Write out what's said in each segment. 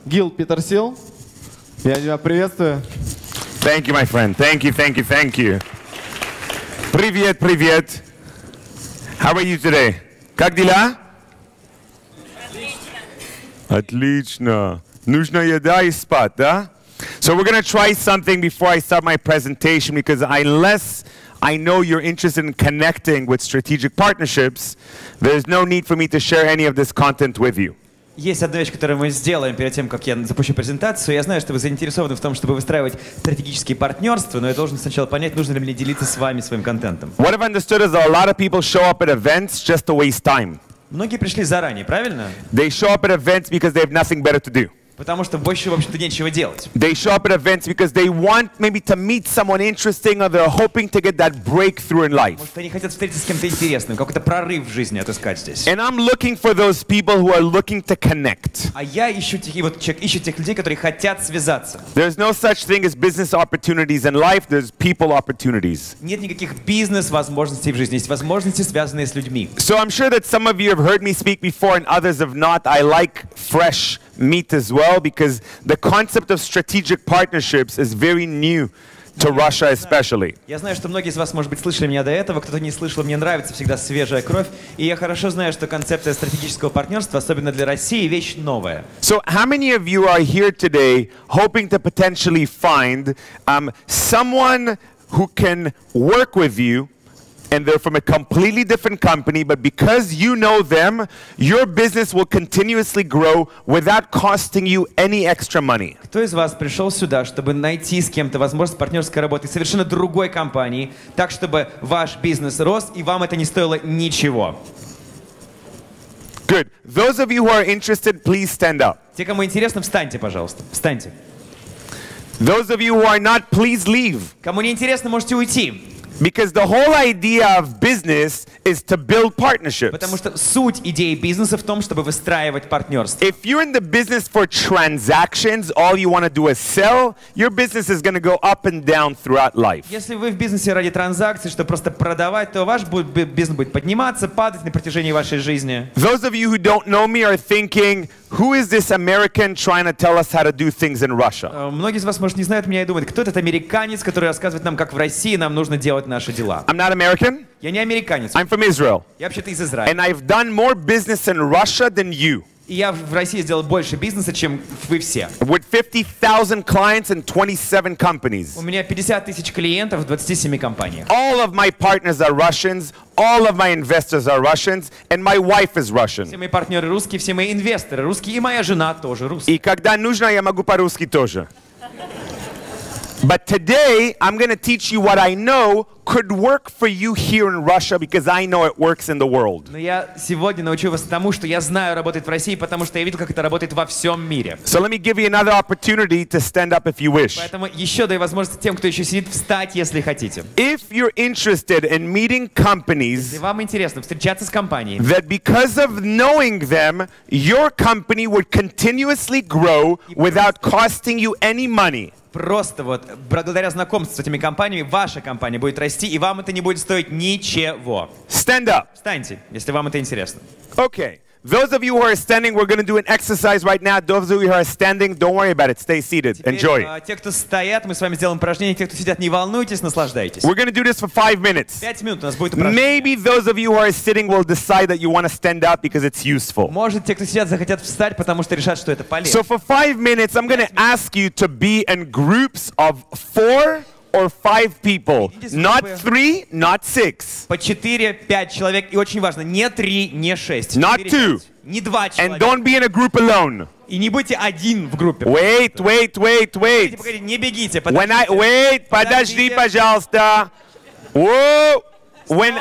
Гил Петерсил. Я тебя приветствую. Thank you, my friend. Thank you, thank you, thank you. Привет, привет. How are you today? Как дела? Отлично. Нужна еда и спать, да? So we're going to try something before I start my presentation, because unless I know you're interested in connecting with strategic partnerships, there's no need for me to share any of this content with you. Есть одна вещь, которую мы сделаем перед тем, как я запущу презентацию. Я знаю, что вы заинтересованы в том, чтобы выстраивать стратегические партнерства, но я должен сначала понять, нужно ли мне делиться с вами своим контентом. What I've understood is that a lot of people show up at events just to waste time. Многие пришли заранее, правильно? They show up at events because they have nothing better to do. Потому что больше, в общем-то, нечего делать. They show up at events because they want maybe to meet someone interesting, or they're hoping to get that breakthrough in life. Может, они хотят встретиться с кем-то интересным, какой-то прорыв в жизни отыскать здесь. And I'm looking for those people who are looking to connect. А я ищу тех людей, которые хотят связаться. There's no such thing as business opportunities in life. There's people opportunities. Нет никаких бизнес-возможностей в жизни, есть возможности, связанные с людьми. So I'm sure that some of you have heard me speak before and others have not. I like fresh meat as well, because the concept of strategic partnerships is very new to Russia especially. Я знаю, что многие из вас, может быть, слышали меня до этого, кто-то не слышал, мне нравится всегда свежая кровь, и я хорошо знаю, что концепция стратегического партнерства, особенно для России, вещь новая. So how many of you are here today hoping to potentially find someone who can work with you, and they're from a completely different company, but because you know them, your business will continuously grow without costing you any extra money? Кто из вас пришел сюда, чтобы найти с кем-то возможность партнерской работы в совершенно другой компании, так, чтобы ваш бизнес рос, и вам это не стоило ничего? Good. Those of you who are interested, please stand up. Те, кому интересно, встаньте, пожалуйста. Встаньте. Those of you who are not, please leave. Кому не интересно, можете уйти. Because the whole idea of business is to build partnerships. Потому что суть идеи бизнеса в том, чтобы выстраивать партнерство. If you're in the business for transactions, all you want to do is sell, your business is going to go up and down throughout life. Если вы в бизнесе ради транзакций, чтобы просто продавать, то ваш бизнес будет подниматься, падать на протяжении вашей жизни. Those of you who don't know me are thinking, who is this American trying to tell us how to do things in Russia? Многие из вас, может, не знают меня и думают, кто этот американец, который рассказывает нам, как в России нам нужно делать наши дела. I'm not American. Я не американец. I'm from Israel. Я вообще-то из Израиля. And I've done more business in Russia than you. И я в России сделал больше бизнеса, чем вы все. With 50,000 clients and 27 companies. У меня 50 тысяч клиентов в 27 компаниях. All of my partners are Russians. All of my investors are Russians, and my wife is Russian. Все мои партнеры русские, все мои инвесторы русские, и моя жена тоже русская. И когда нужно, я могу по-русски тоже. But today, I'm going to teach you what I know could work for you here in Russia, because I know it works in the world. Но я сегодня научу вас тому, что я знаю работает в России, потому что я видел, как это работает во всем мире. So let me give you another opportunity to stand up if you wish. Поэтому еще даю возможность тем, кто еще сидит, встать, если хотите. If you're interested in meeting companies, Если вам интересно встречаться с компанией, that because of knowing them, your company would continuously grow without costing you any money. просто вот благодаря знакомству с этими компаниями ваша компания будет расти, и вам это не будет стоить ничего. Stand up. Встаньте, если вам это интересно. Okay. Those of you who are standing, we're going to do an exercise right now. Those of you who are standing, don't worry about it. Stay seated. Enjoy. Те, кто стоят, мы с вами сделаем упражнение. Те, кто сидят, не волнуйтесь, наслаждайтесь. We're going to do this for 5 minutes. 5 минут у нас будет упражнение. Maybe those of you who are sitting will decide that you want to stand up because it's useful. Может, те, кто сидят, захотят встать, потому что решат, что это полезно. So for 5 minutes, I'm going to ask you to be in groups of 4 or 5 people. Not 3, not 6. По 4-5 человек. И очень важно, не 3, не 6. Not 2. Не 2 человека. And don't be in a group alone. И не будьте один в группе. Wait. Погодите, не бегите. Подожди, пожалуйста. Whoa. When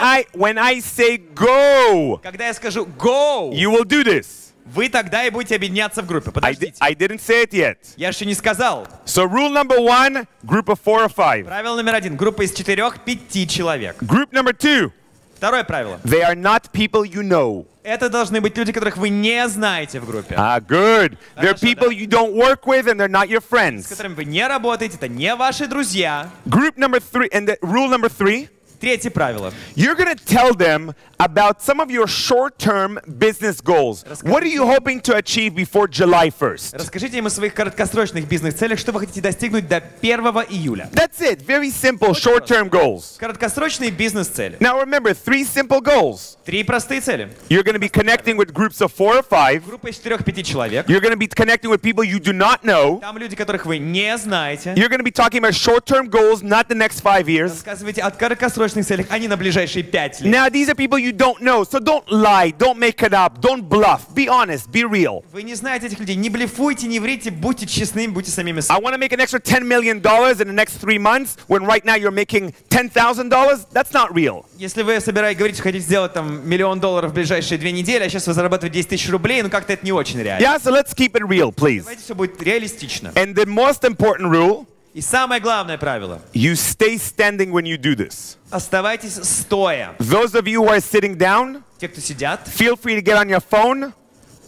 I say go, когда я скажу go, you will do this. вы тогда и будете объединяться в группе. Подождите. I didn't say it yet. Я еще не сказал. So rule number 1, group of 4 or 5. Правило номер 1. Группа из 4-5 человек. Group number 2. Второе правило. They are not people you know. Это должны быть люди, которых вы не знаете в группе. Good. They're people you don't work with and they're not your С friends. которыми вы не работаете, это не ваши друзья. Group number 3, and rule number 3. Третье правило. You're going to tell them about some of your short-term business goals. What are you hoping to achieve before July 1st? Расскажите им о своих краткосрочных бизнес-целях, что вы хотите достигнуть до 1 июля. That's it. Very simple short-term goals. Краткосрочные бизнес-цели. Now remember, 3 simple goals. 3 простые цели. You're going to be connecting with groups of 4 or 5. Группа из 4-5 человек. You're going to be connecting with people you do not know. Там люди, которых вы не знаете. You're going to be talking about short-term goals, not the next 5 years. Рассказывайте о краткосрочных целях, а не на ближайшие 5 лет. Now, these are people you don't know, so don't lie, don't make it up, don't bluff. Be honest, be real. Вы не знаете этих людей. Не блефуйте, не врите, будьте честными, будьте самими I собой. want to make an extra $10 million in the next 3 months when right now you're making $10,000. That's not real. Если вы собираетесь говорить, что хотите сделать там $1 миллион в ближайшие 2 недели, а сейчас вы зарабатываете 10 тысяч рублей, ну как-то это не очень реально. Yeah, so let's keep it real, please. Давайте все будет реалистично. And the most important rule, И самое главное правило. you stay standing when you do this. Оставайтесь стоя. Those of you who are sitting down, Те, кто сидят, feel free to get on your phone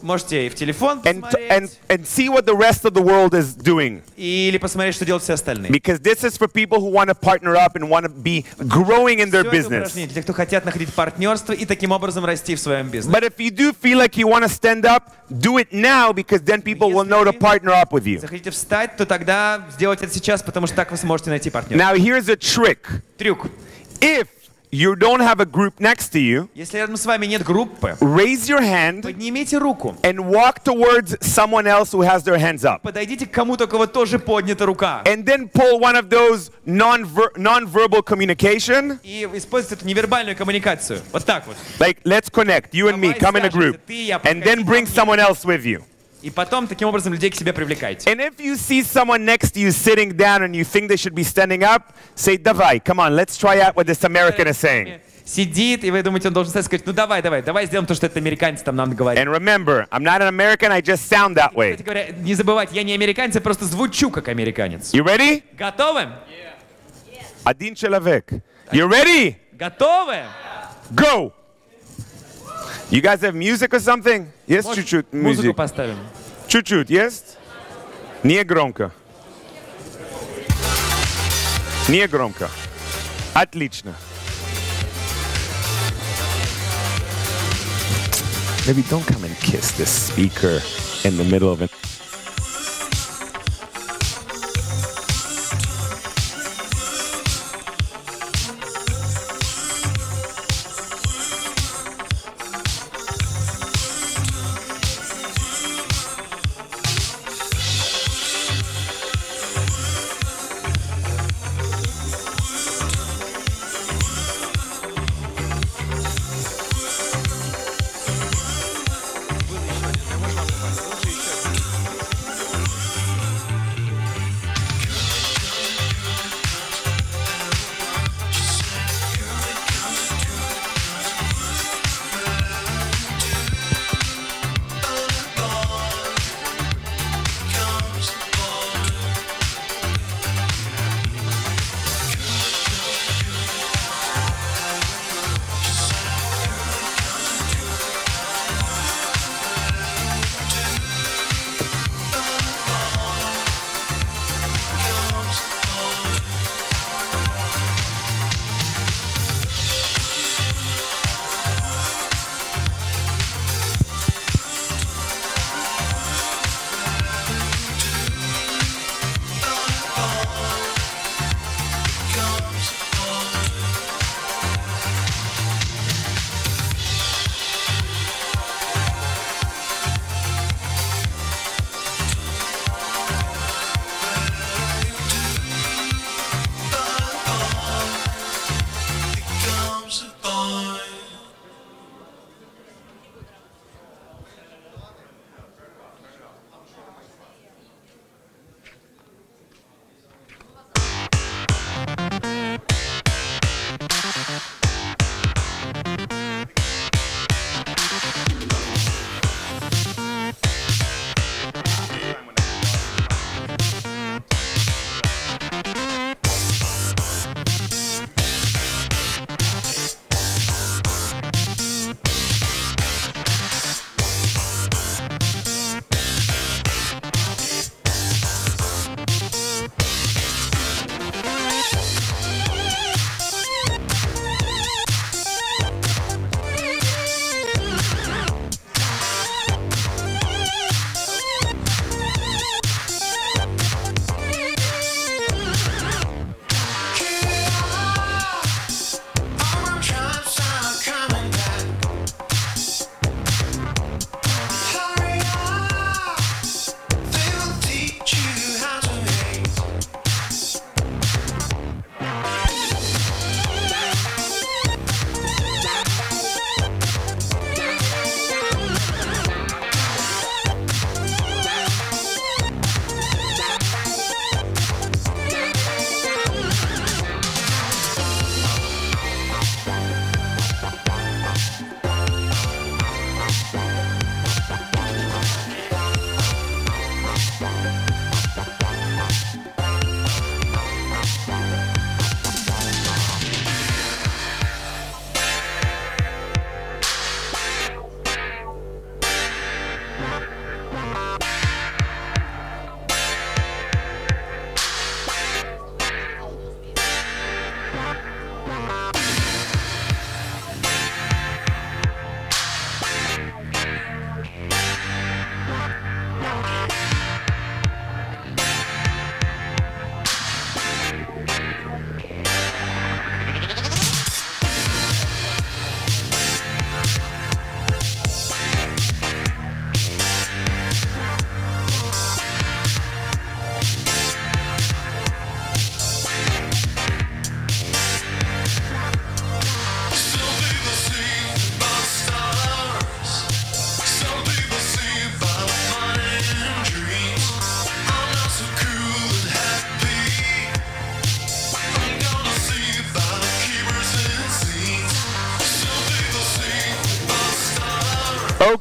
можете и в телефон and посмотреть, see what the rest of the world is doing. или посмотреть, что делают все остальные. Because this is for people who want to partner up and want to be growing in their Всё это business. упражнение для тех, кто хотят находить партнерство и таким образом расти в своем бизнесе. But if you do feel like you want to stand up, do it now because then people will know to partner up with you. Захотите встать, то тогда сделайте это сейчас, потому что так вы сможете найти партнера. Now here's a trick. Трюк. If you don't have a group next to you, Если рядом с вами нет группы, raise your hand поднимите руку. and walk towards someone else who has their hands up. Подойдите к кому-то, у кого тоже поднята рука. And then pull one of those non-verbal communication. И используйте эту невербальную коммуникацию. Вот так вот. Like, let's connect, you and me, come in a group. And then bring someone else with you. И потом таким образом людей к себе привлекайте. And if you see someone next to you sitting down and you think they should be standing up, say, Davai, come on, let's try out what this American is saying. Сидит, и вы думаете, он должен сказать, ну давай сделаем то, что это американец там нам говорит. And remember, I'm not an American, I just sound that way. Кстати говоря, не забывайте, я не американец, я просто звучу как американец. You ready? Готовы? Один человек. You ready? Готовы? Go! You guys have music or something? Yes, Может, чуть-чуть музыку music. поставим. Чуть-чуть, yes? Не громко. Не громко. Отлично. Maybe don't come and kiss this speaker in the middle of it.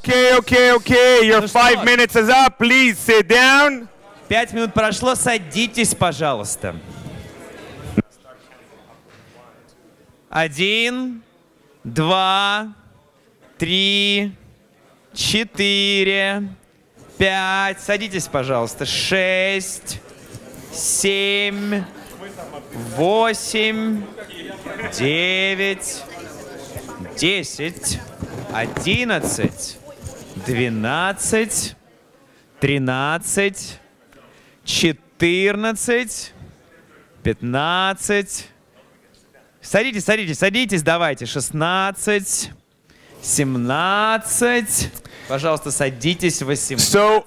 Okay. Your 5 minutes is up. Please sit down. 5 минут прошло, садитесь, пожалуйста. 1, 2, 3, 4, 5. Садитесь, пожалуйста. 6, 7, 8, 9, 10, 11, 12, 13, 14, 15. Садитесь, давайте. 16, 17. Пожалуйста, садитесь. 18. So,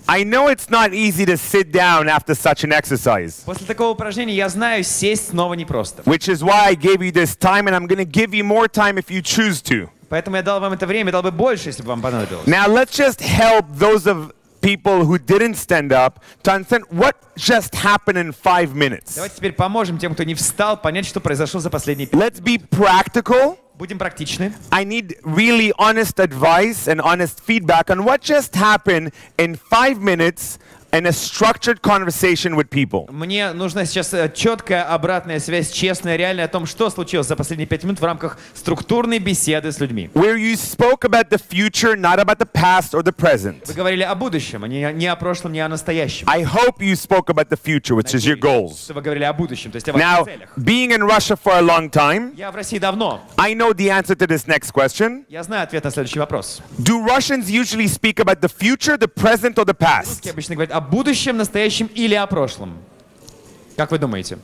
I know it's not easy to sit down after such an exercise. После такого упражнения я знаю, сесть снова непросто. Which is why I gave you this time, and I'm going to give you more time if you choose to. Поэтому я дал вам это время, дал бы больше, если бы вам понадобилось. Now, let's just help those of people who didn't stand up to understand what just happened in 5 minutes. Давайте теперь поможем тем, кто не встал, понять, что произошло за последние 5 минут. Let's be practical. Будем практичны. I need really honest advice and honest feedback on what just happened in 5 minutes in a structured conversation with people. Мне нужна сейчас четкая обратная связь, честная, реальная о том, что случилось за последние 5 минут в рамках структурной беседы с людьми. Where you spoke about the future, not about the past or the present. Вы говорили о будущем, а не о прошлом, не о настоящем. I hope you spoke about the future, which is your goals. Что вы говорили о будущем, то есть о ваших Now, целях. being in Russia for a long time, Я в России давно. I know the answer to this next question. Я знаю ответ на следующий вопрос. Do Russians usually speak about the future, the present, or the past? Русские обычно говорят о будущем, настоящем или о прошлом. Как вы думаете?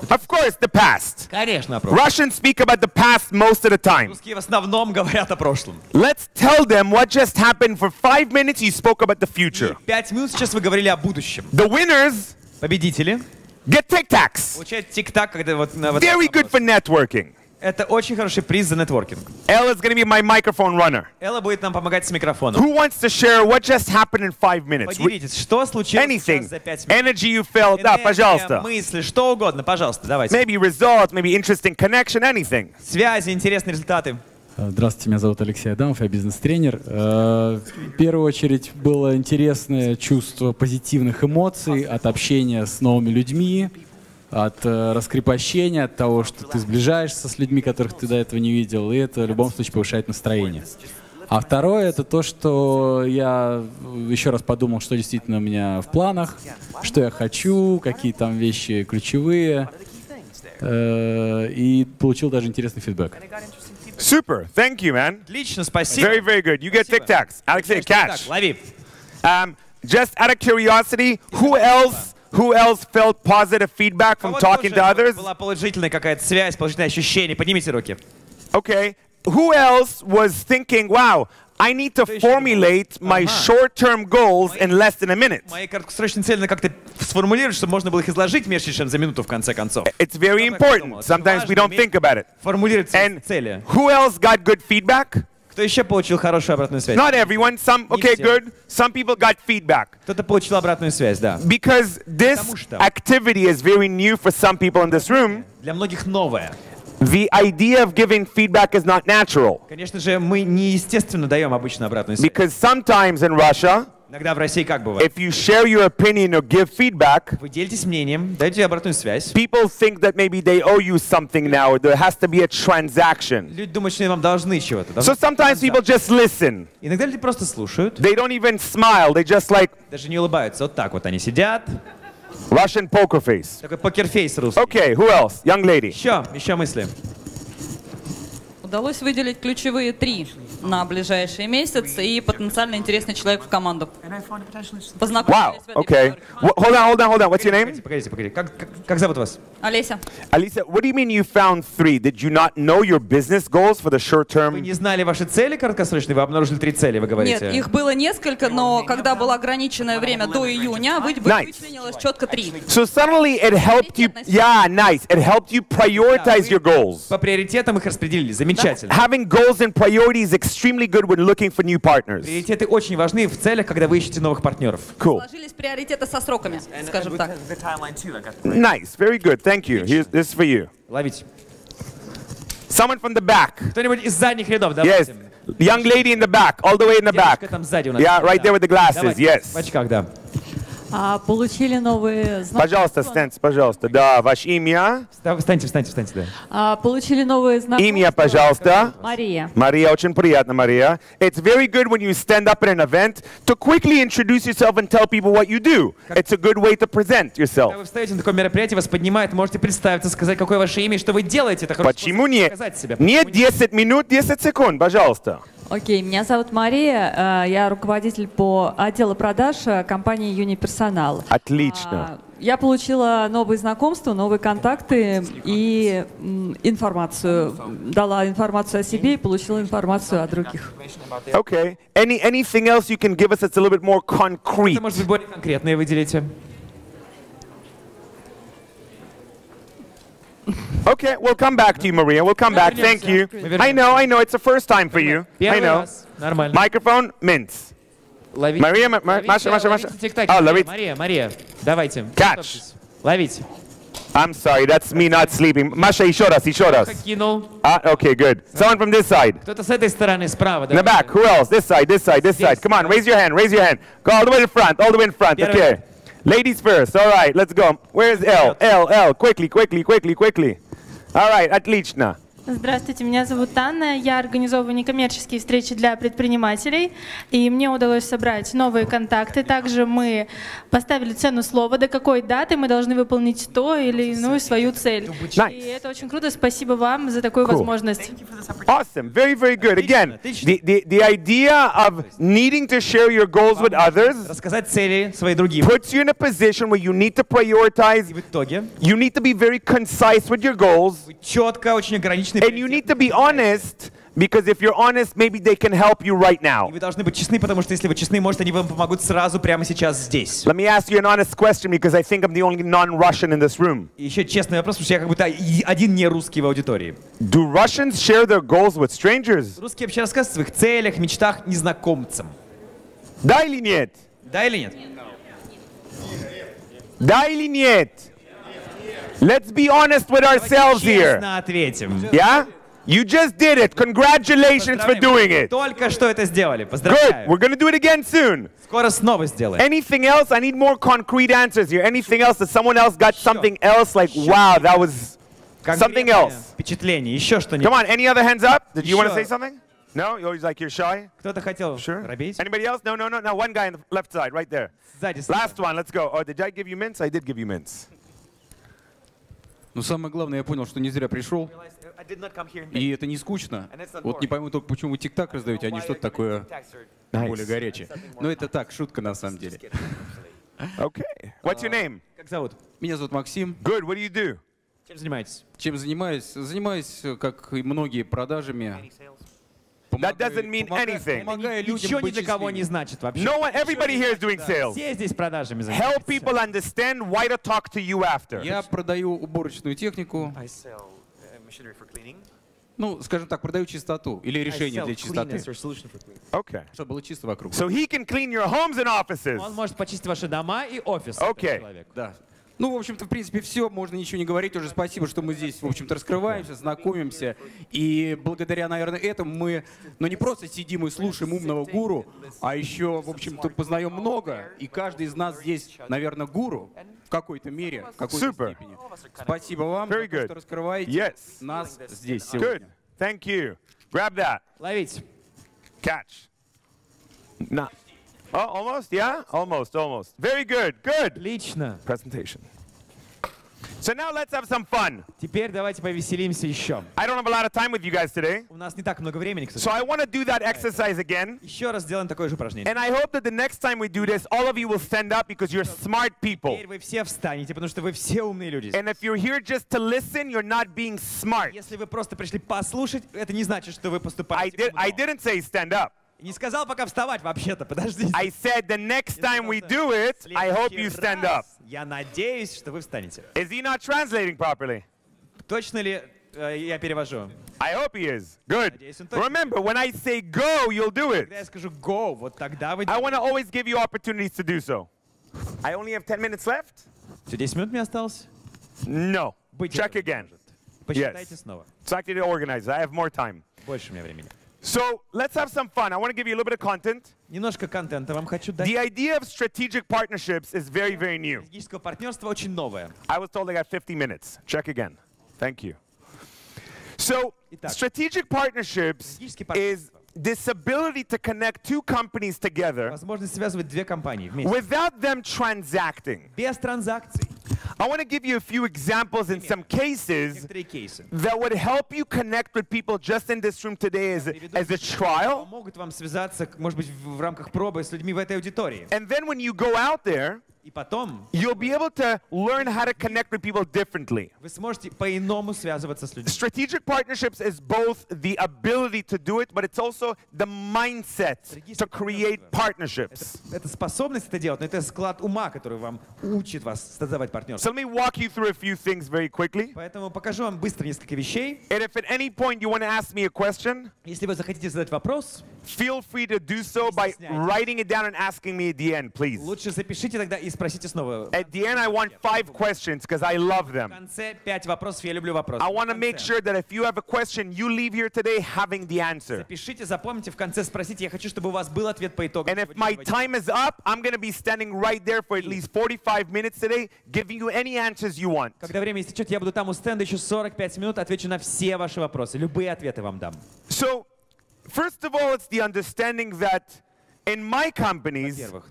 Of course, the past. Конечно, о прошлом. Russians speak about the past most of the time. Русские в основном говорят о прошлом. Let's tell them what just happened. For 5 minutes, you spoke about the future. 5 минут сейчас вы говорили о будущем. The winners Победители get tic-tacs. получают тик-так, когда вот на Very good for networking. Это очень хороший приз за нетворкинг. Ella's going to be my microphone runner. Элла будет нам помогать с микрофоном. Who wants to share what just happened in 5 minutes? Поделитесь, что случилось Anything. сейчас за 5 минут. Energy you felt. Да, Энергия, пожалуйста. мысли, что угодно, пожалуйста, давайте. Maybe results, maybe interesting connection, anything. Связи, интересные результаты. Здравствуйте, меня зовут Алексей Адамов, я бизнес-тренер. В первую очередь было интересное чувство позитивных эмоций от общения с новыми людьми, от раскрепощения, от того, что ты сближаешься с людьми, которых ты до этого не видел, и это в любом случае повышает настроение. А второе — это то, что я еще раз подумал, что действительно у меня в планах, что я хочу, какие там вещи ключевые, и получил даже интересный фидбэк. Super. Thank you, man. Отлично, спасибо. Very, very good. You get tic-tacs. Alexei, catch. Лови. Just out of curiosity, who else felt positive feedback from talking to others? Была положительная какая-то связь, положительное ощущение. Поднимите руки. Okay. Who else was thinking, wow, I need to formulate my short-term goals in less than a minute? Мои краткосрочные цели надо как-то сформулировать, чтобы можно было их изложить меньше, чем за минуту в конце концов. It's very important. Sometimes we don't think about it. Формулировать And цели. who else got good feedback? Кто еще получил хорошую обратную связь? Not everyone. Some, okay, good. Some people got feedback. Кто-то получил обратную связь, да. Because this activity is very new for some people in this room. Для многих новое. The idea of giving feedback is not natural. Конечно же, мы неестественно даем обычно обратную связь. Because sometimes in Russia, Иногда в России как бывает? if you share your opinion or give feedback, Вы делитесь мнением, даете обратную связь. people think that maybe they owe you something now, or there has to be a transaction. Люди думают, что они вам должны чего-то. So sometimes people just listen. Иногда люди просто слушают, They don't even smile. They just like даже не улыбаются. Вот так вот они сидят. Russian poker face. Такой покерфейс русский. Okay, who else? Young lady. Еще мысли. Удалось выделить ключевые 3 на ближайшие месяцы и потенциально интересный человек в команду. Wow. Познакомились в этой Okay. форме. Hold on. What's your name? Погодите. Как зовут вас? Олеся. Alisa, what do you mean you found 3? Did you not know your business goals for the short Вы term? не знали ваши цели краткосрочные, вы обнаружили 3 цели, вы говорите? Нет, их было несколько, но когда было ограниченное время до июня, вычленилось четко 3. So suddenly it helped you. Yeah, nice. It helped you prioritize your goals. По приоритетам их распределили. Замечательно. Having goals and priorities is extremely good when looking for new partners. Приоритеты очень важны в целях, когда вы ищете новых партнеров. Cool. Сложились приоритеты со сроками, скажем так. Nice. Very good. Thank you. This is for you. Ловите. Someone from the back. Кто-нибудь из задних рядов, Yes. давайте. Young lady in the back, all the way in the back. Девушка там сзади у нас. Yeah, right there with the glasses, Давайте, yes. в очках, да. Получили новые Пожалуйста, встаньте, пожалуйста. Да, ваше имя. Встаньте, да. Получили новые знакомства. Имя, пожалуйста. Мария. Мария, очень приятно, Мария. It's very good when you stand up at an event to quickly introduce yourself and tell people what you do. It's a good way to present yourself. Когда вы встаете на такое мероприятие, вас поднимают, можете представиться, сказать, какое ваше имя и что вы делаете. Это хороший Почему способ нет? показать себя. Нет 10 минут, 10 секунд, пожалуйста. Окей, меня зовут Мария, я руководитель по отделу продаж компании Юниперсонал. Отлично. Я получила новые знакомства, новые контакты и информацию. Дала информацию о себе и получила информацию о других. Okay. Anything else you can give us that's a little bit more concrete? Это может быть более конкретное выделите. Okay, we'll come back to you, Maria. We'll come back. Thank you. I know. It's the first time for you. I know. Нормально. Microphone, Mints. Мария, Маша. Oh, ловите. Мария, давайте. Catch. Ловите. I'm sorry, that's me not sleeping. Маша, еще раз. Кинул. Okay, good. Someone from this side. Кто-то с этой стороны, справа. In the back. Who else? This side. Come on, raise your hand. Go all the way in front. Okay. Ladies first. All right, let's go. Where's L? L. Quickly. All right, отлично. Здравствуйте, меня зовут Анна. Я организовываю некоммерческие встречи для предпринимателей, и мне удалось собрать новые контакты. Также мы поставили цену слова, до какой даты мы должны выполнить то или иную свою цель. И это очень круто. Спасибо вам за такую возможность. Awesome. Very good. Again, the idea of needing to share your goals with others рассказать цели свои другим. puts you in a position where you need to prioritize. И в итоге You need to be very concise with your goals. вы четко, очень ограничены. And you need to be honest, because if you're honest, maybe they can help you right now. И вы должны быть честны, потому что если вы честны, может, они вам помогут сразу, прямо сейчас, здесь. Let me ask you an honest question, because I think I'm the only non-Russian in this room. И еще честный вопрос, потому что я как будто один не русский в аудитории. Do Russians share their goals with strangers? Русские вообще рассказывают о своих целях, мечтах незнакомцам. Да или нет? Да или нет? Да или нет? Let's be honest with ourselves here. Честно ответим. Yeah? You just did it. Congratulations for doing it. Только что это сделали. Good. Поздравляю. We're going to do it again soon. Скоро снова сделаем. Anything else? I need more concrete answers here. Anything else? That someone else got something else? Like, wow, that was something else. Впечатление. Еще что-нибудь. Come on. Any other hands up? Did you want to say something? No? You're always like, you're shy? Кто-то хотел робить? Anybody else? No. Now one guy on the left side, right there. Сзади. Last one. Let's go. Oh, did I give you mints? I did give you mints. Но самое главное, я понял, что не зря пришел. И это не скучно. Вот не пойму только, почему вы тик-так раздаете, а не что-то такое более горячее. Но это так, шутка на самом деле. Okay. What's your name? Как зовут? Меня зовут Максим. Good. What do you do? Чем занимаетесь? Чем занимаюсь? Занимаюсь, как и многие, продажами. That doesn't mean anything. Помогаю людям Ничего ни быть для кого не счастливыми. значит вообще. No one, everybody here is doing sales. Все здесь продажами Help занимаются. people understand why to talk to you after. Я продаю уборочную технику. Ну, скажем так, продаю чистоту или решение для чистоты. Okay. Чтобы было чисто вокруг. So he can clean your homes and offices. Он может почистить ваши дома и офис. Okay. Да. Ну, в общем-то, в принципе, все, можно ничего не говорить. Уже спасибо, что мы здесь, в общем-то, раскрываемся, знакомимся. И благодаря, наверное, этому мы, ну, не просто сидим и слушаем умного гуру, а еще, в общем-то, познаем много. И каждый из нас здесь, наверное, гуру в какой-то мере, в какой-то степени. Спасибо вам, за то, что раскрываете нас здесь Good. сегодня. Thank you. Grab that. Ловить. Catch. No. Oh, almost? Yeah? Almost. Very good. Good. Отлично. Presentation. So now let's have some fun. Теперь давайте повеселимся еще. I don't have a lot of time with you guys today. У нас не так много времени, к So сожалению. I want to do that exercise again. Еще раз сделаем такое же упражнение. And I hope that the next time we do this, all of you will stand up because you're smart people. Теперь вы все встанете, потому что вы все умные люди. And if you're here just to listen, you're not being smart. Если вы просто пришли послушать, это не значит, что вы поступаете I по-умному. didn't say stand up. Не сказал пока вставать вообще-то, подождите. I said the next time we do it, I hope you stand up. Я надеюсь, что вы встанете. Is he not translating properly? Точно ли я перевожу? I hope he is. Good. Надеюсь, он точно. Remember, when I say go, you'll do it. Когда я скажу go, вот тогда вы I want to always give you opportunities to do so. I only have 10 minutes left? Все, 10 минут мне осталось? No. Быть Check это again. может. Посчитайте снова. It's actually the organizer. I have more time. Больше у меня времени. So let's have some fun. I want to give you a little bit of content. Немножко контента вам хочу дать. The idea of strategic partnerships is very, very new. Стратегическое партнерство очень новое. I was told I got 50 minutes. Check again. Thank you. So strategic partnerships is this ability to connect two companies together Возможность связывать две компании вместе. without them transacting. Без транзакций. I want to give you a few examples in some cases Некоторые кейсы. that would help you connect with people just in this room today as a trial. Могут вам связаться, может быть, в рамках пробы с людьми в этой аудитории. And then when you go out there, И потом you'll be able to learn how to connect with people differently. вы сможете по-иному связываться с людьми. Strategic partnerships is both the ability to do it, but it's also the mindset to create partnerships. Это способность это делать, но это склад ума, который вам учит вас создавать партнерство. So let me walk you through a few things very quickly. Поэтому покажу вам быстро несколько вещей. And if at any point you want to ask me a question, Если вы захотите задать вопрос, feel free to do so by writing it down and asking me at the end, please. лучше запишите тогда и спросите снова. At the end, I want 5 questions because I love В them. конце 5 вопросов, я люблю вопросы. I want to make sure that if you have a question, you leave here today having the answer. Запишите, запомните, в конце спросите. Я хочу, чтобы у вас был ответ по итогам. And if my time is up, I'm going to be standing right there for at least 45 minutes today, giving you any answers you want. Когда время истечет, я буду там у стенда еще 45 минут, отвечу на все ваши вопросы. Любые ответы вам дам. So, first of all, it's the understanding that in my companies, Во-первых,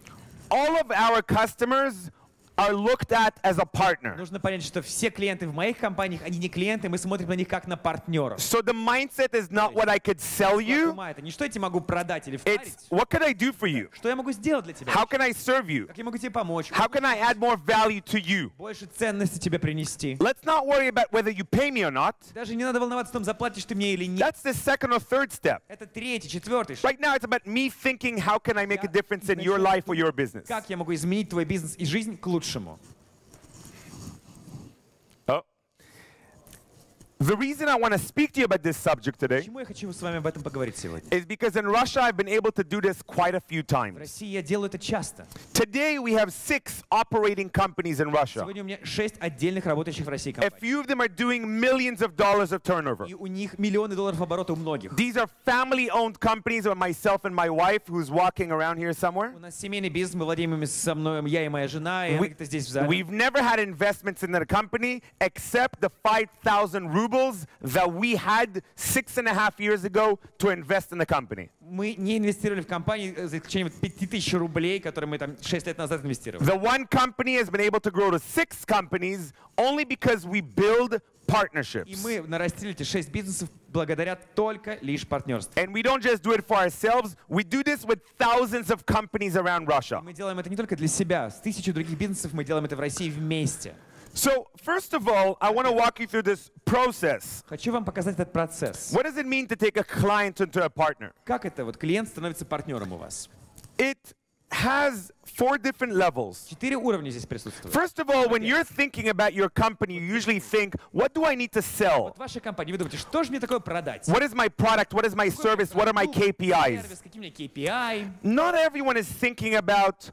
all of our customers are looked at as a partner. нужно понять, что все клиенты в моих компаниях, они не клиенты, мы смотрим на них как на партнеров. So the mindset is not what I could sell you, Это не что я тебе могу продать или it's впарить. what could I do for you? Что я могу сделать для тебя? How can I serve you? Как я могу тебе помочь? How can I add more value to you? Больше ценности тебе принести. Let's not worry about whether you pay me or not. Даже не надо волноваться о том, заплатишь ты мне или нет. That's the second or third step. Это третий, четвертый шаг. Right now, it's about me thinking, how can I make a difference in your life or your business? Как я могу изменить твой бизнес и жизнь к лучшему? Oh. The reason I want to speak to you about this subject today Почему я хочу с вами об этом поговорить сегодня? is because in Russia, I've been able to do this quite a few В times. России я делаю это часто. Today, we have 6 operating companies in Russia. Сегодня у меня 6 отдельных работающих в России A компаний. few of them are doing millions of dollars of turnover. И у них миллионы долларов оборота у многих. These are family-owned companies with myself and my wife, who's walking around here somewhere. У нас семейный бизнес, мы владеем ими со мной, я и моя жена, и это здесь в зале. We've never had investments in the company except the 5,000 rubles that we had 6.5 years ago to invest in the company. Мы не инвестировали в компании, за исключением 5000 рублей, которые мы там 6 лет назад инвестировали. The one company has been able to grow to 6 companies only because we build И partnerships. мы нарастили эти 6 бизнесов благодаря только лишь партнерству. And we don't just do it for ourselves, we do this with thousands of companies around Russia. Мы делаем это не только для себя, с тысячей других бизнесов мы делаем это в России вместе. So, first of all, I want to walk you through this process. Хочу вам показать этот процесс. What does it mean to take a client into a partner? Как это вот клиент становится партнером у вас? It has 4 different levels. 4 уровня здесь присутствуют. First of all, when you're thinking about your company, you usually think, what do I need to sell? Вот ваша компания, вы думаете, что же мне такое продать? What is my product? What is my service? What are my KPIs? Сервис, какие у меня KPI? Not everyone is thinking about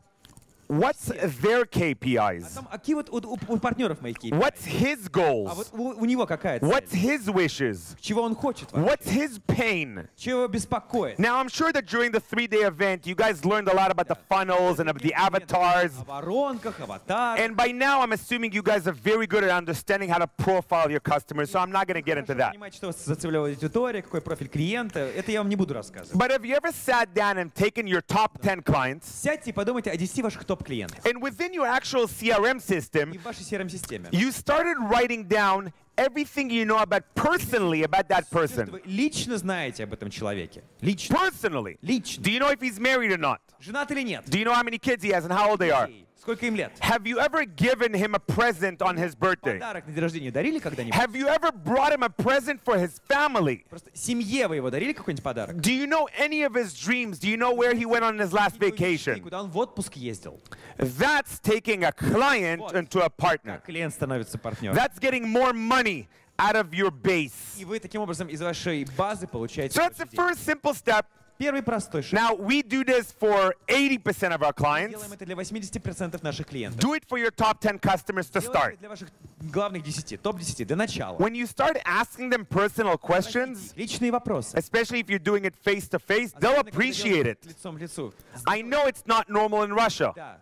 what's their KPIs? Там, какие вот у партнеров мои KPI? What's his А goals? вот у него какая цель? What's his wishes? Чего он хочет вообще? What's his pain? Чего его беспокоит? Now, I'm sure that during the 3-day event, you guys learned a lot about the funnels and about the avatars. О воронках, аватарах. And by now, I'm assuming you guys are very good at understanding how to profile your customers, so I'm not going to get into that. Понимаете, что у вас за целевая аудитория, какой профиль клиента, это я вам не буду рассказывать. But have you ever sat down and taken your top 10 clients, Сядьте и подумайте о 10 ваших топ-клиентах. and within your actual CRM И system, в вашей CRM-системе. you started writing down everything you know about personally about that person? Вы лично знаете об этом человеке. Лично. Personally. Лично. Do you know if he's married or not? Женат или нет? Do you know how many kids he has and how old they are? Сколько им лет? Have you ever given him a present on his birthday? Подарок на день рождения дарили когда-нибудь? Have you ever brought him a present for his family? Просто семье вы его дарили какой-нибудь подарок? Do you know any of his dreams? Do you know where he went on his last vacation? Куда он в отпуск ездил? That's taking a client into a partner. Как клиент становится партнером. That's getting more money out of your base. И вы таким образом из вашей базы получаете So that's the больше денег. first simple step. Первый простой шаг. Now, we do this for 80% of our clients. Делаем это для 80% наших клиентов. Do it for your top 10 customers to Делаем start. это для ваших главных 10, топ-10, для начала. When you start asking them personal questions, Личные вопросы. especially if you're doing it face to face, they'll Особенно, когда appreciate делаем it. лицом к лицу. I know it's not normal in Russia, Да.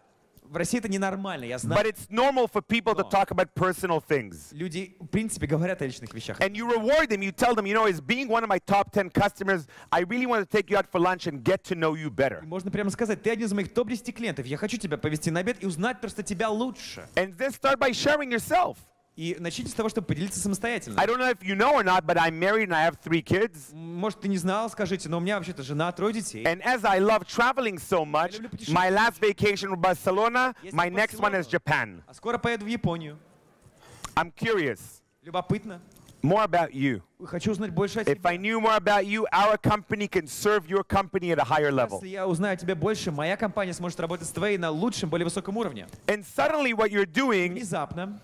В России это ненормально, я but знаю. it's normal for people to talk about personal things. Люди, в принципе, говорят о личных вещах. And you reward them, you tell them, you know, as being one of my top 10 customers, I really want to take you out for lunch and get to know you better. И можно прямо сказать, ты один из моих топ-10 клиентов, я хочу тебя повести на обед и узнать просто тебя лучше. And then start by sharing yourself. И начните с того, чтобы поделиться самостоятельно. I don't know if you know or not, but I'm married and I have 3 kids. Может, ты не знал, скажите, но у меня вообще-то жена, 3 детей. And as I love traveling so much, my last vacation was Barcelona, my next one is Japan. А скоро поеду в Японию. I'm curious, Любопытно. more about you. Хочу узнать больше о If I тебе. knew more about you, our company can serve your company at a higher level. Если я узнаю о тебе больше, моя компания сможет работать с твоей на лучшем, более высоком уровне. And suddenly what you're doing Внезапно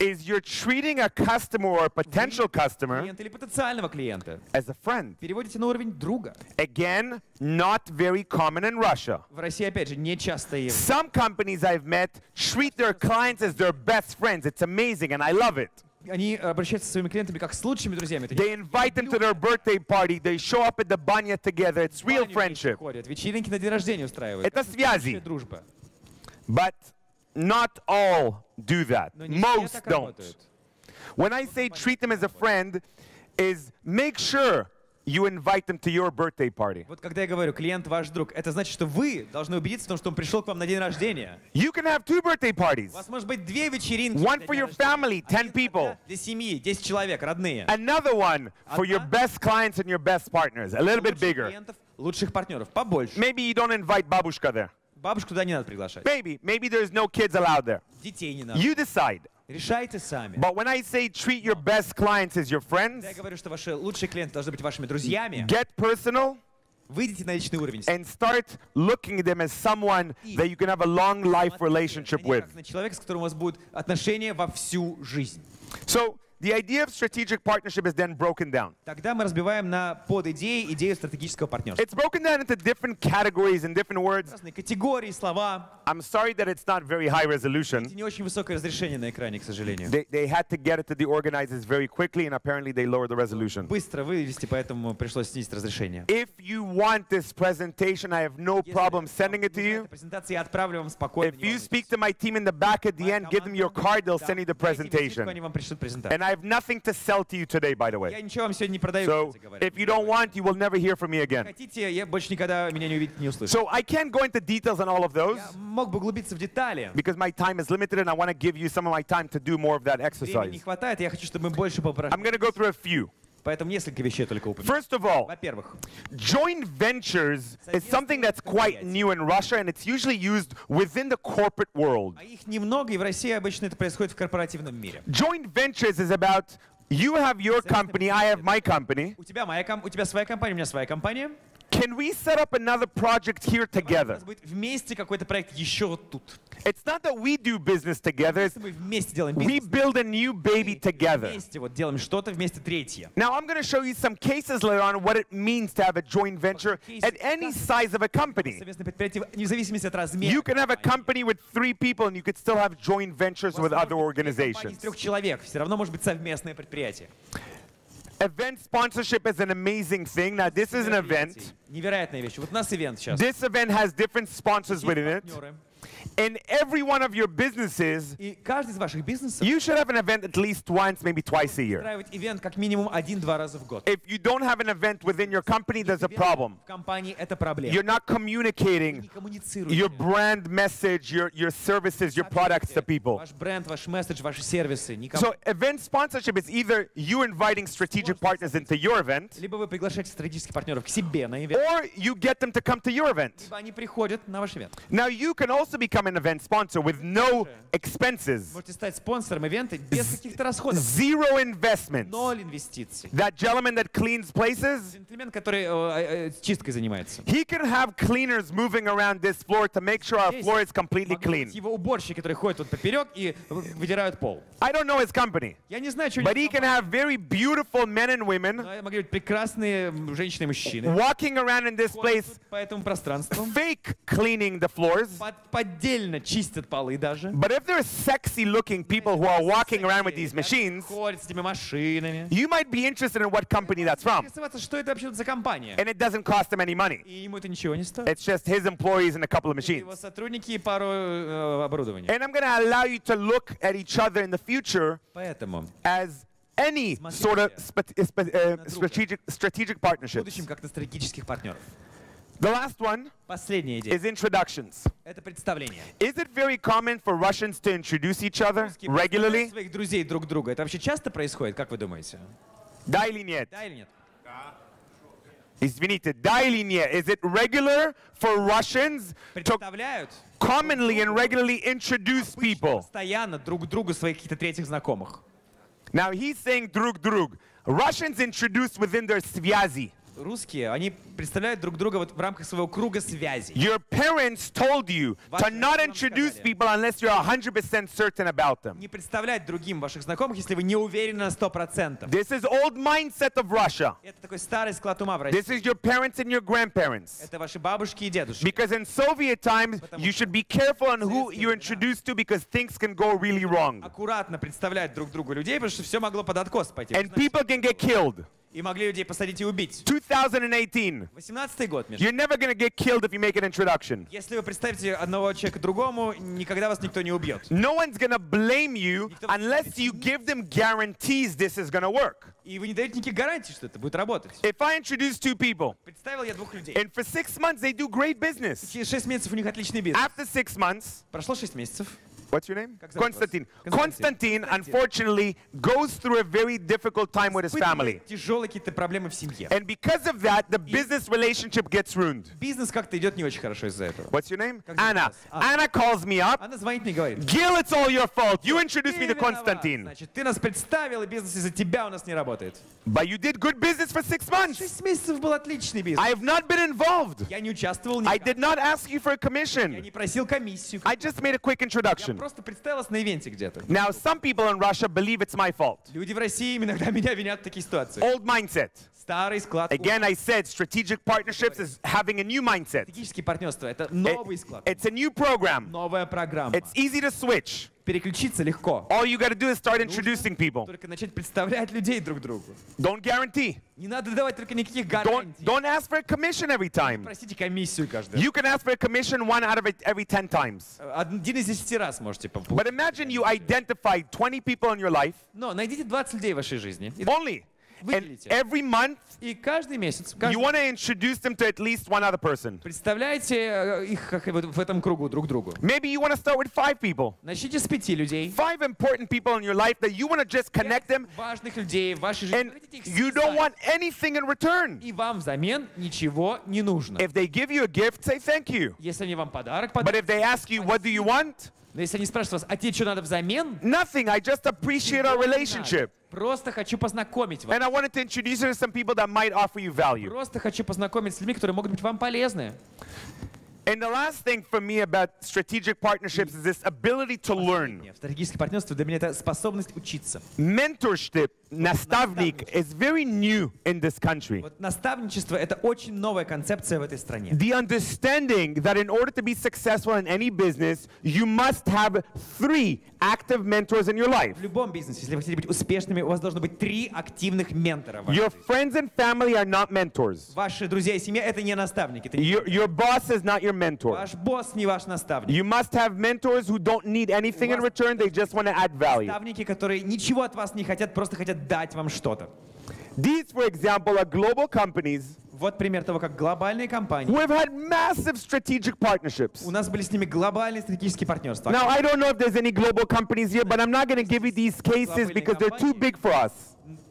is you're treating a customer or a potential customer клиента или потенциального клиента as a friend. переводите на уровень друга. Again, not very common in Russia. В России, опять же, не часто явление. Some companies I've met treat their clients as their best friends. It's amazing and I love it. Они обращаются со своими клиентами как с лучшими друзьями. Это They invite them to their birthday party. They show up at the banya together. It's real баню вместе friendship. ходят, вечеринки на день рождения устраивают. Это связи. настоящая дружба. But not all do that. Но не все Most так don't. работают. When I say treat them as a friend, is make sure you invite them to your birthday party. Вот когда я говорю, клиент ваш друг, это значит, что вы должны убедиться в том, что он пришел к вам на день рождения. You can have 2 birthday parties. У вас может быть 2 вечеринки. One для for дня your рождения. family, 10 people. Для семьи, 10 человек, родные. Another one for your best clients and your best partners. A little bit Лучших bigger. клиентов, лучших партнеров, побольше. Maybe you don't invite babushka there. Бабушку туда не надо приглашать. Maybe there's no kids allowed there. Детей не надо. You decide. Решайте сами. But when I say treat your best clients as your friends, Я говорю, что ваши лучшие клиенты должны быть вашими друзьями. get personal Выйдите на личный уровень. and start looking at them as someone that you can have a long life relationship with. На человека, с которым у вас будут отношения во всю жизнь. So the idea of strategic partnership is then broken down. Тогда мы разбиваем на подидеи идею стратегического партнерства. It's broken down into different categories and different words. Разные категории, слова. I'm sorry that it's not very high Это resolution. не очень высокое разрешение на экране, к сожалению. They had to get it to the organizers very quickly, and apparently they lowered the resolution. Быстро вывести, поэтому пришлось снизить разрешение. If you want this presentation, I have no problem sending it to you. Презентации я отправлю вам спокойно. If you speak to my team in the back at the end, give them your card, they'll send you the presentation. Они вам пришлют презентацию. And I have nothing to sell to you today, by the Я way. ничего вам сегодня не продаю, So кстати говоря. if you don't want, you will never hear from me again. Хотите, я больше никогда меня не увидите, не услышите. So I can't go into details on all of those Я мог бы углубиться в детали. because my time is limited and I want to give you some of my time to do more of that Времени не exercise. хватает, я хочу, чтобы мы больше I'm попросили. going to go through a few. Поэтому несколько вещей только упомяну. First of all, Во-первых, joint ventures is something that's quite new in Russia and it's usually used within the corporate world. а их немного, и в России обычно это происходит в корпоративном мире. Joint ventures is about you have your company, I have my company. У тебя своя компания, у меня своя компания. Can we set up another project here У together? нас будет вместе какой-то проект еще вот тут. It's not that we do business together, it's Мы вместе делаем we бизнес. build a new baby together. Вместе вот делаем что-то, вместе третье. Now I'm going to show you some cases later on what it means to have a joint venture at any size of a company. Совместное предприятие, вне зависимости от размера. You can have a company with 3 people and you could still have joint ventures with other Компания из organizations. 3 человек, все равно может быть совместное предприятие. Event sponsorship is an amazing thing. Now this is an event. Невероятная вещь. Вот у нас ивент сейчас. This event has different sponsors within it. Партнеры. In every one of your businesses, И каждый из ваших бизнесов you should have an event at least once, maybe twice a year. устраивать ивент как минимум 1-2 раза в год. If you don't have an event within your company, there's a problem. В компании это проблема. You're not Вы communicating не коммуницируете. your brand message, your services, your products to people. Ваш бренд, ваш месседж, ваши сервисы. Никому. So event sponsorship is either you inviting strategic partners into your event, Либо вы приглашаете стратегических партнеров к себе на ивент, or you get them to come to your event. либо они приходят на ваш ивент. Now you can also become an event sponsor with no expenses. Можете стать спонсором ивента без каких-то расходов. Zero investments. 0 инвестиций. That gentleman that cleans places, Джентльмен, который чисткой занимается. he can have cleaners moving around this floor to make sure our floor is completely clean. Его уборщики, которые ходят тут поперек и вытирают пол. I don't know his company, Я не знаю, что but he can have very beautiful men and women могли быть прекрасные женщины и мужчины. walking around in this place, По этому пространству. fake cleaning the floors. Поддельно чистят полы даже. But if there's sexy looking people who are walking around with these machines, Ходят с этими машинами. you might be interested in what company that's from. Интересоваться, что это вообще за компания. And it doesn't cost them any money. И ему это ничего не стоит. It's just his employees and a couple of Его machines. сотрудники и пару оборудования. And I'm going to allow you to look at each other in the future Поэтому as any sort of strategic в partnerships. будущем как на стратегических партнеров. The last one Последняя идея. is introductions. Это представление. Is it very common for Russians to introduce each other regularly? Своих друзей друг друга. Это вообще часто происходит, как вы думаете? Да или нет? Да или нет? Извините, да или нет? Is it regular for Russians to Представляют commonly and regularly introduce people? постоянно друг другу своих каких-то третьих знакомых. Now he's saying друг. Russians introduce within their связи. Русские, они представляют друг друга вот в рамках своего круга связи. Your parents told you to not introduce people unless you're 100% certain about them. Не представлять другим ваших знакомых, если вы не уверены на 100%. This is old mindset of Russia. Это такой старый склад ума в России. This is your parents and your grandparents. Это ваши бабушки и дедушки. Because in Soviet times, you should be careful on who you introduce to because things can go really wrong. Аккуратно представлять друг другу людей, потому что все могло под откос пойти. And people can get killed. И могли людей посадить и убить. 2018. 18-й год, между You're never going to get killed if you make an introduction. Если вы представите одного человека другому, никогда вас никто не убьет. No one's going to blame you unless you give them guarantees this is going to work. И вы не даете никаких гарантий, что это будет работать. If I introduce two people, Представил я двух людей. and for 6 months they do great business. Через 6 месяцев у них отличный бизнес. After 6 months, Прошло 6 месяцев. what's your name? Как зовут вас? Konstantin. Константин. Konstantin, unfortunately, goes through a very difficult time with his family. Тяжелые какие-то проблемы в семье. And because of that, the business relationship gets ruined. Бизнес как-то идет не очень хорошо из-за этого. What's your name? Как зовут Anna. вас? Anna calls me up. Она звонит мне и говорит. Gil, it's all your fault. You introduced me «Ты to виноват. Konstantin. Значит, ты нас представил, и бизнес из-за тебя у нас не работает. But you did good business for 6 months. 6 месяцев был отличный бизнес. I have not been involved. Я не участвовал I никак. did not ask you for a Я commission. не просил комиссию. I just made a quick Я introduction. просто представился на ивенте где-то. Now, some people in Russia believe it's my fault. Люди в России иногда меня винят в такие ситуации. Old mindset. Старый склад. Again, I said strategic partnerships is having a new mindset. Стратегические партнерства — это новый склад. It's a new program. Новая программа. It's easy to switch. Переключиться легко. All you got to do is start introducing people. Только начать представлять людей друг другу. Don't guarantee. Не надо давать только никаких гарантий. Don't ask for a commission every time. Просите комиссию каждый раз. You can ask for a commission 1 out of every 10 times. 1 из 10 раз можете получить. But imagine you identified 20 people in your life Но найдите 20 людей в вашей жизни. only. And Выделите. every month, И каждый месяц you want to introduce them to at least one other person. представляете их как вот в этом кругу друг другу. Maybe you want to start with 5 people. Начните с 5 людей. 5 important people in your life that you want to just connect them, Важных людей в вашей жизни. and Хотите их you don't связать. want anything in return. И вам взамен ничего не нужно. If they give you a gift, say thank you. Если они вам подарок But подарят, if they ask you, what do you want? но если они спрашивают вас, а тебе что надо взамен? Nothing. I just appreciate our Ничего не relationship. надо. Просто хочу познакомить вас. And I wanted to introduce you to some people that might offer you value. Просто хочу познакомить с людьми, которые могут быть вам полезны. And the last thing for me about strategic partnerships is this ability to learn. Стратегическое партнерство для меня это способность учиться. Mentorship, наставник, is very new in this country. Вот наставничество — это очень новая концепция в этой стране. The understanding that in order to be successful in any business, you must have 3 active mentors in your life. В любом бизнесе, если вы хотите быть успешными, у вас должно быть 3 активных ментора. Your friends and family are not mentors. Ваши друзья и семья — это не наставники. Это не Your boss is not your mentor. ваш босс, не ваш наставник. You must have mentors who don't need anything in return, they just want to add value. Наставники, которые ничего от вас не хотят, просто хотят дать вам что-то. These, for example, are global companies Вот пример того, как глобальные компании. who have had massive strategic partnerships. У нас были с ними глобальные стратегические партнерства. Now, I don't know if there's any global companies here, but I'm not going to give you these cases because they're too big for us.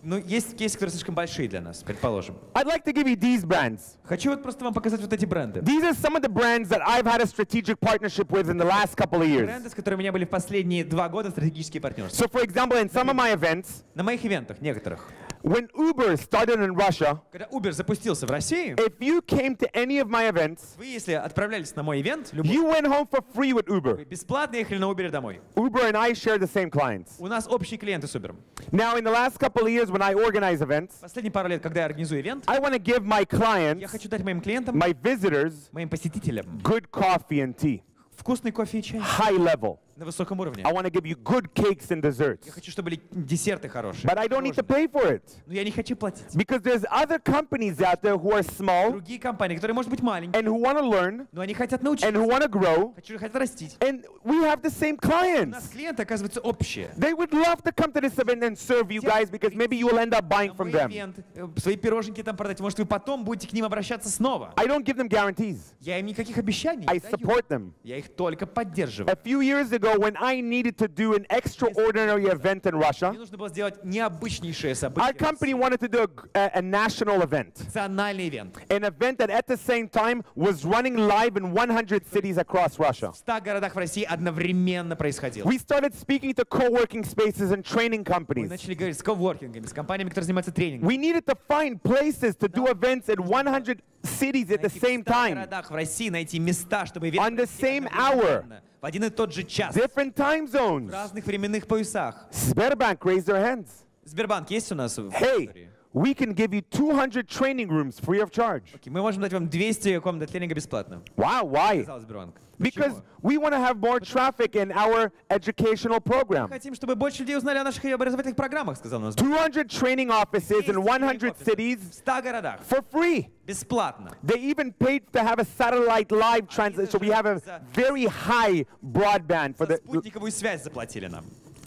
Ну, есть кейсы, которые слишком большие для нас, предположим. I'd like to give you these brands. Хочу вот просто вам показать вот эти бренды. These are some of the brands that I've had a strategic partnership with in the last couple of years. Бренды, с которыми у меня были в последние 2 года стратегические партнерства. So, for example, in some of my events, На моих ивентах, некоторых, when Uber started in Russia, когда Uber запустился в России, if you came to any of my events, вы, если отправлялись на мой ивент, любой, you went home for free with вы Uber. бесплатно ехали на Uber домой. Uber and I share the same clients. У нас общие клиенты с Uber. Now, in the last couple of years when I organize events, Последние пару лет, когда я организую ивент, I want to give my я clients, хочу дать моим клиентам, my visitors, моим посетителям good coffee and tea, вкусный кофе и чай high level. на высоком уровне. I want to give you good cakes and desserts. Я хочу, чтобы были десерты хорошие. But I don't need to pay for it. Но я не хочу платить. Because there's other companies out there who are small Другие компании, которые, может быть, маленькие, and who want to learn но они хотят and научиться, who want to grow, хотят растить. and we have the same У нас clients. клиенты, оказывается, общие. They would love to come to this event and serve you guys because maybe you will end up buying На from мой them. ивент, свои пироженки там продать. Может, вы потом будете к ним обращаться снова. I don't give them guarantees. Я им никаких обещаний I не даю. support them. Я их только поддерживаю. A few years ago, when I needed to do an extraordinary event in Мне Russia, нужно было сделать необычнейшее our событие. company wanted to do a national event. Национальный ивент. An event that at the same time was running live in 100 cities across Russia. В 100 городах в России одновременно происходило. We started speaking to co-working spaces and training Мы companies. начали говорить с коворкингами, с компаниями, которые занимаются тренингом. We needed to find places to do events in 100 cities at the same В 100 time, городах в России найти места, чтобы ивент on the провести same одновременно, в один и тот же час, different time в zones. разных временных поясах. Sberbank raised their hands. Сбербанк есть у нас в Hey, истории? we can give you 200 training rooms free of charge. Окей, мы можем дать вам 200 комнат для тренинга бесплатно. Wow, why? Сказал Сбербанк. Because Почему? we want to have more traffic in our educational Мы program. хотим, чтобы больше людей узнали о наших образовательных программах, сказал нам Сбербанк. 200 training offices in 100 В cities 100 городах. for free. Бесплатно. They even paid to have a satellite live translation, so we have a very high broadband for За the. спутниковую связь заплатили нам.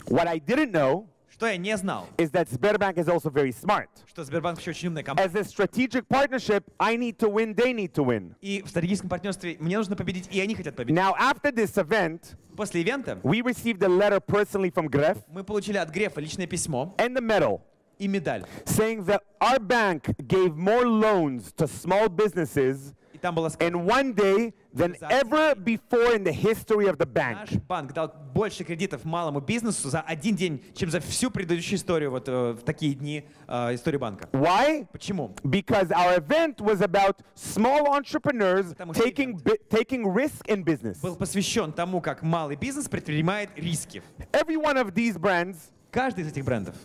What I didn't know Что я не знал, is that Sberbank is also very smart. что Сбербанк еще очень умная компания. As a strategic partnership, I need to win, they need to win. И в стратегическом партнерстве мне нужно победить, и они хотят победить. Now, after this event, После ивента we received a letter personally from Gref мы получили от Грефа личное письмо and the medal и медаль. saying that our bank gave more loans to small businesses И там было сказано, in one day than ever before in the history of the наш bank. банк дал больше кредитов малому бизнесу за один день, чем за всю предыдущую историю, вот в такие дни истории банка. Why? Почему? Because our event was about small entrepreneurs Потому что taking risk in business. Был посвящен тому, как малый бизнес предпринимает риски. Every one of these brands Каждый из этих брендов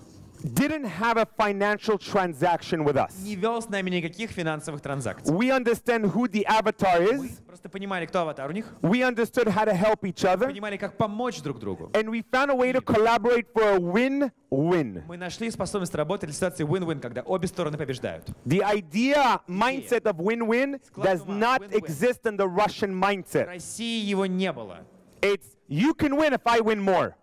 didn't have a financial transaction with us. не вел с нами никаких финансовых транзакций. We understand who the avatar Мы is. просто понимали, кто аватар у них, We understood how to help each other. понимали, как помочь друг другу. And we found a way to collaborate for a win-win. Мы нашли способность работать в ситуации win-win, когда обе стороны побеждают. The mindset of win-win does not exist in the Russian В mindset. России его не было. It's you can win if I win more.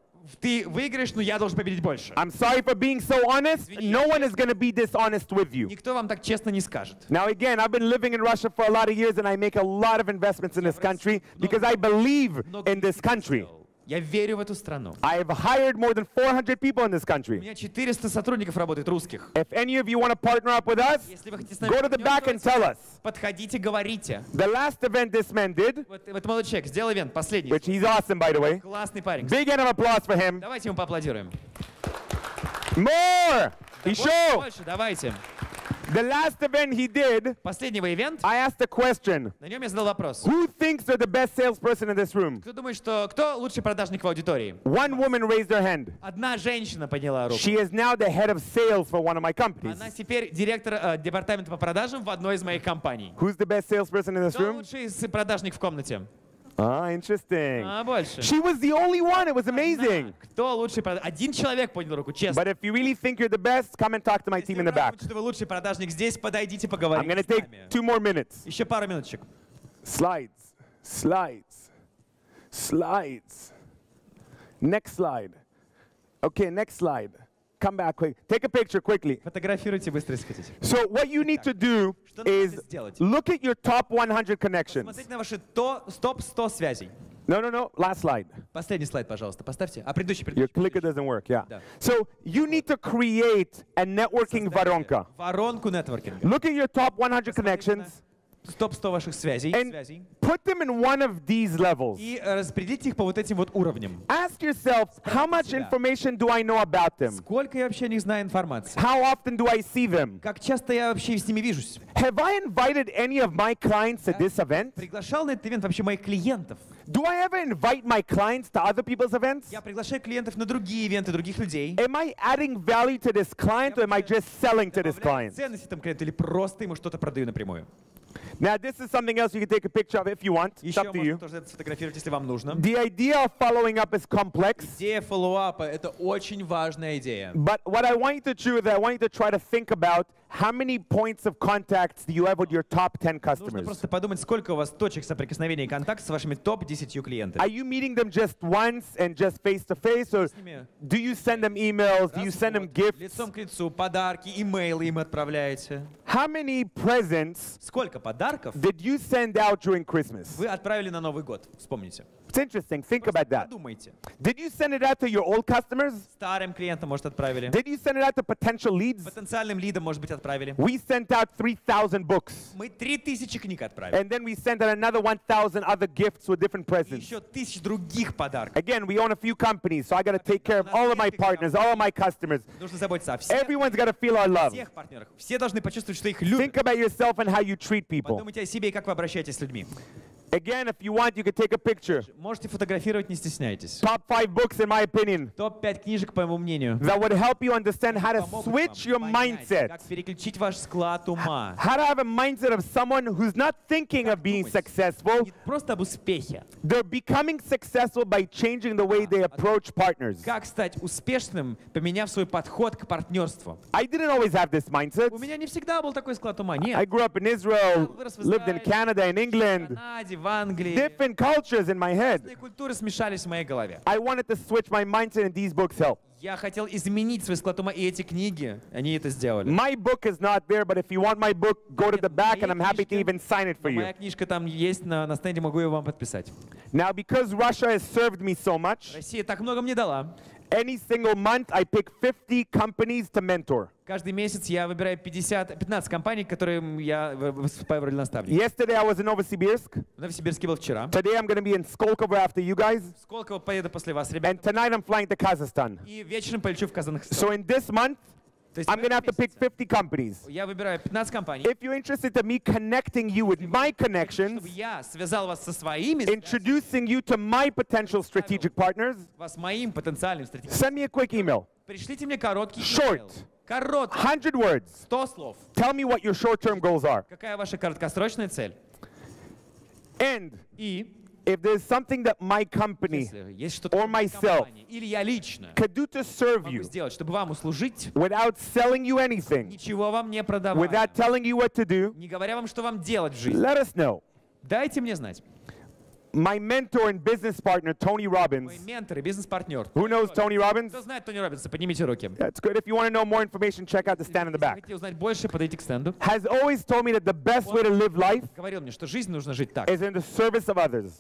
Ты выиграешь, но я должен победить больше. I'm sorry for being so honest. No one is going to be dishonest with you. Никто вам так честно не скажет. Now again, I've been living in Russia for a lot of years and I make a lot of investments in this country because I believe in this country. Я верю в эту страну. I have hired more than 400 people in this У country. меня 400 сотрудников работает русских. If any of you want to partner up with us, Если вы хотите с нами go to the back and tell us. подходите, говорите. The last event this man did, Вот молодой человек сделал ивент, последний. which he's awesome by the way. Классный парень. Big hand of applause for him. Давайте ему поаплодируем. More! Еще! Больше, давайте. The last event he did, Последнего ивент, I asked a question. на нем я задал вопрос. Who thinks they're the best salesperson in this room? Кто думает, что кто лучший продажник в аудитории? One woman raised her hand. Одна женщина подняла руку. She is now the head of sales for one of my companies. Она теперь директор департамента по продажам в одной из моих компаний. Who's the best salesperson in this Кто room? лучший продажник в комнате? Ah, interesting. Больше. She was the only one. It was amazing. Кто лучший продажник? Один человек поднял руку, честно. But if you really think you're the best, come and talk to my team in the back. Если вы лучший продажник здесь, подойдите, I'm поговорите going to с take нами. 2 more minutes. Еще пару минуточек. Slides. Next slide. Okay, next slide. Come back quick. Take a picture quickly. Фотографируйте быстро, если хотите. So what you need to do Что надо is сделать? look at your top 100 connections. Смотрите на ваши топ 100 связей. No. Last slide. Последний слайд, пожалуйста, поставьте. А предыдущий. Your clicker doesn't work, yeah. Да. So you need to create a networking воронка. Воронку нетворкинга. Look at your top 100 connections Топ-100 ваших связей. and put them in one of these levels. И распределите их по вот этим вот уровням. Ask yourself, how much information do I know about them? Сколько я вообще о них знаю информации? How often do I see them? Как часто я вообще с ними вижусь? Have I invited any of my clients to this event? Приглашал на этот ивент вообще моих клиентов? Do I ever invite my clients to other people's events? Я приглашаю клиентов на другие ивенты других людей. Am I adding value to this client or am I just selling to this Добавляю client? ценность этому клиенту или просто ему что-то продаю напрямую? Now, this is something else you can take a picture of if you want. It's Еще up to you. можно тоже это сфотографировать, если вам нужно. The idea of following up is complex, Идея фоллоуапа — это очень важная идея. but what I want you to do is I want you to try to think about how many points of contacts do you have with your top 10 Нужно customers. просто подумать, сколько у вас точек соприкосновения и контакта с вашими топ-10 клиентами. Are you meeting them just once and just face to face, or do you send them emails? Do you send them gifts? Лицом к лицу, подарки, имейлы им отправляете. How many presents Сколько подарков did you send out during Christmas? вы отправили на Новый год? Вспомните. It's interesting. Think about that. Подумайте. Did you send it out to your old customers? Старым клиентам, может, отправили. Did you send it out to potential leads? Потенциальным лидам, может быть, отправили. We sent out 3,000 books. Мы 3000 книг отправили. And then we sent out another 1,000 other gifts with different И presents. еще 1000 других подарков. Again, we own a few companies, so I got to take care of all of my partners, all of my customers. Нужно заботиться о всех, Everyone's got to feel our love. всех партнерах. Все должны почувствовать, что их любят. Think about yourself and how you treat people. Подумайте о себе и как вы обращаетесь с людьми. Again, if you want, you can take a picture. Можете фотографировать, не стесняйтесь. Top 5 books, in my opinion, Топ-5 книжек, по моему мнению. that would help you understand how to Помогут switch your вам понять, mindset. как переключить ваш склад ума. How to have a mindset of someone who's not thinking of being successful. Не просто об успехе. They're becoming successful by changing the way they approach partners. Как стать успешным, поменяв свой подход к партнерству. I didn't always have this mindset. У меня не всегда был такой склад ума. I Нет. grew up in Israel, Вырос в lived in Израиле, Canada and в England. Канаде, в Англии. Different cultures in my head. Разные культуры смешались в моей голове. I wanted to switch my mindset, and these books help. Я хотел изменить свой склад ума, и эти книги, они это сделали. My book is not there, but if you want my book, go to the back, and I'm happy to even sign it for Моя you. книжка там есть на стенде, могу ее вам подписать. Now, because Russia has served me so much, Россия так много мне дала. any single month I pick 50 companies to mentor. Каждый месяц я выбираю 15 компаний, которые я выступаю в роли наставника. Yesterday I was in Novosibirsk. В Новосибирске был вчера. Today I'm going to be in Skolkovo after you guys. Сколько поеду после вас, And ребята? tonight I'm flying to Kazakhstan. И вечером полечу в Казахстан. So in this month, То есть I'm going to have to pick 50 companies. я выбираю 15 компаний. If you're interested in me connecting you with my Чтобы connections, я связал вас со своими, introducing you to my potential strategic partners, вас моим потенциальным стратегическим. send me a quick email. Пришлите мне короткий Short. имейл. Короткий. 100 words. 100 слов. Tell me what your short-term goals are. Какая ваша краткосрочная цель? And И if there's something that my company если есть что-то or в моей myself компании, или я лично could do to serve могу you сделать, чтобы вам услужить, without selling you anything, ничего вам не продавая, without telling you what to do, не говоря вам, что вам делать в жизни, let us know. дайте мне знать. My mentor and business partner, Tony Мой Robbins. ментор и бизнес-партнер. Who knows Tony Robbins? Кто знает Тони Робинса? Поднимите руки. That's good. If you want to know more information, check out the stand in the Если back. хотите узнать больше, подойдите к стенду. Has always told me that the best way to live life Говорил мне, что жизнь нужно жить так, is in the service of others.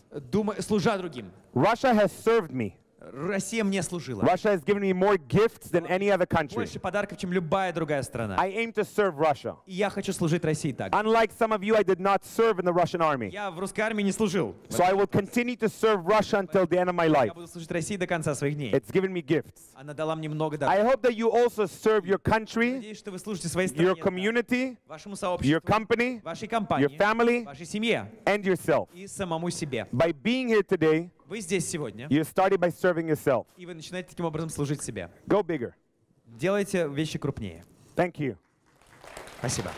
служа другим. Russia has served me. Россия мне служила. Russia has given me more gifts than any other country. Больше подарков, чем любая другая страна. I aim to serve Russia. И я хочу служить России так. Unlike some of you, I did not serve in the Russian army. Я в русской армии не служил. So I will continue to serve Russia until the end of my life. Я буду служить России до конца своих дней. It's given me gifts. Она дала мне много I даров. hope that you also serve your country, Надеюсь, что вы служите своей your стране, community, вашему your сообществу, company, вашей your компании, family, вашей семье and yourself. и самому себе. By being here today, Вы здесь сегодня, you started by serving yourself. и вы начинаете таким образом служить себе. Go bigger. Делайте вещи крупнее. Thank you. Спасибо.